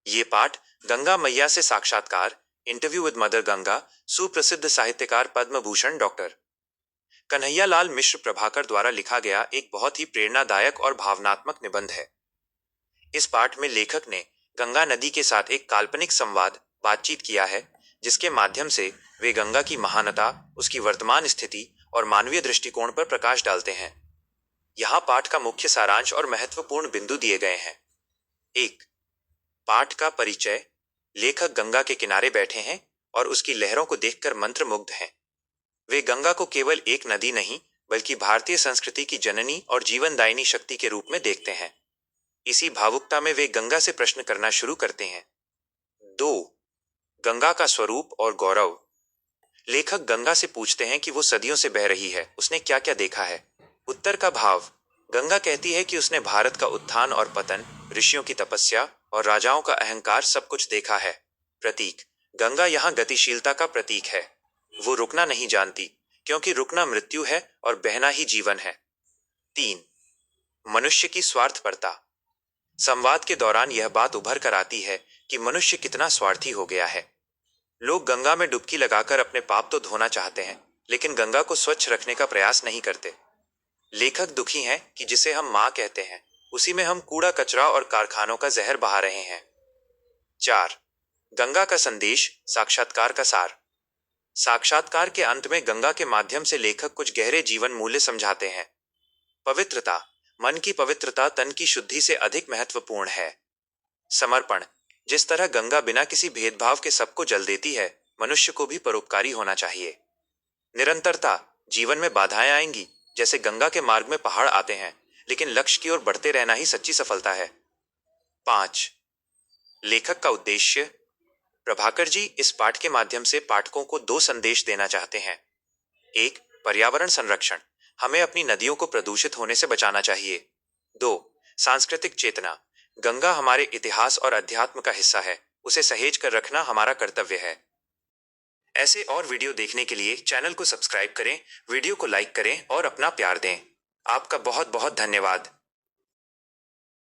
ये पाठ गंगा मैया से साक्षात्कार, इंटरव्यू विद मदर गंगा, सुप्रसिद्ध साहित्यकार पद्म भूषण डॉक्टर कन्हैयालाल मिश्र प्रभाकर द्वारा लिखा गया एक बहुत ही प्रेरणादायक और भावनात्मक निबंध है। इस पाठ में लेखक ने गंगा नदी के साथ एक काल्पनिक संवाद बातचीत किया है, जिसके माध्यम से वे गंगा की महानता, उसकी वर्तमान स्थिति और मानवीय दृष्टिकोण पर प्रकाश डालते हैं। यहाँ पाठ का मुख्य सारांश और महत्वपूर्ण बिंदु दिए गए हैं। 1. पाठ का परिचय। लेखक गंगा के किनारे बैठे हैं और उसकी लहरों को देखकर मंत्रमुग्ध हैं। वे गंगा को केवल एक नदी नहीं, बल्कि भारतीय संस्कृति की जननी और जीवनदायिनी शक्ति के रूप में देखते हैं। इसी भावुकता में वे गंगा से प्रश्न करना शुरू करते हैं। 2. गंगा का स्वरूप और गौरव। लेखक गंगा से पूछते हैं कि वो सदियों से बह रही है, उसने क्या क्या देखा है। उत्तर का भाव। गंगा कहती है कि उसने भारत का उत्थान और पतन, ऋषियों की तपस्या और राजाओं का अहंकार सब कुछ देखा है। प्रतीक। गंगा यहाँ गतिशीलता का प्रतीक है। वो रुकना नहीं जानती, क्योंकि रुकना मृत्यु है और बहना ही जीवन है। 3. मनुष्य की स्वार्थपरता। संवाद के दौरान यह बात उभर कर आती है कि मनुष्य कितना स्वार्थी हो गया है। लोग गंगा में डुबकी लगाकर अपने पाप तो धोना चाहते हैं, लेकिन गंगा को स्वच्छ रखने का प्रयास नहीं करते। लेखक दुखी हैं कि जिसे हम मां कहते हैं, उसी में हम कूड़ा कचरा और कारखानों का जहर बहा रहे हैं। 4. गंगा का संदेश, साक्षात्कार का सार। साक्षात्कार के अंत में गंगा के माध्यम से लेखक कुछ गहरे जीवन मूल्य समझाते हैं। पवित्रता। मन की पवित्रता तन की शुद्धि से अधिक महत्वपूर्ण है। समर्पण। जिस तरह गंगा बिना किसी भेदभाव के सबको जल देती है, मनुष्य को भी परोपकारी होना चाहिए। निरंतरता। जीवन में बाधाएं आएंगी, जैसे गंगा के मार्ग में पहाड़ आते हैं, लेकिन लक्ष्य की ओर बढ़ते रहना ही सच्ची सफलता है। 5. लेखक का उद्देश्य। प्रभाकर जी इस पाठ के माध्यम से पाठकों को 2 संदेश देना चाहते हैं। 1. पर्यावरण संरक्षण। हमें अपनी नदियों को प्रदूषित होने से बचाना चाहिए। 2. सांस्कृतिक चेतना। गंगा हमारे इतिहास और अध्यात्म का हिस्सा है, उसे सहेज कर रखना हमारा कर्तव्य है। ऐसे और वीडियो देखने के लिए चैनल को सब्सक्राइब करें, वीडियो को लाइक करें और अपना प्यार दें। आपका बहुत बहुत धन्यवाद।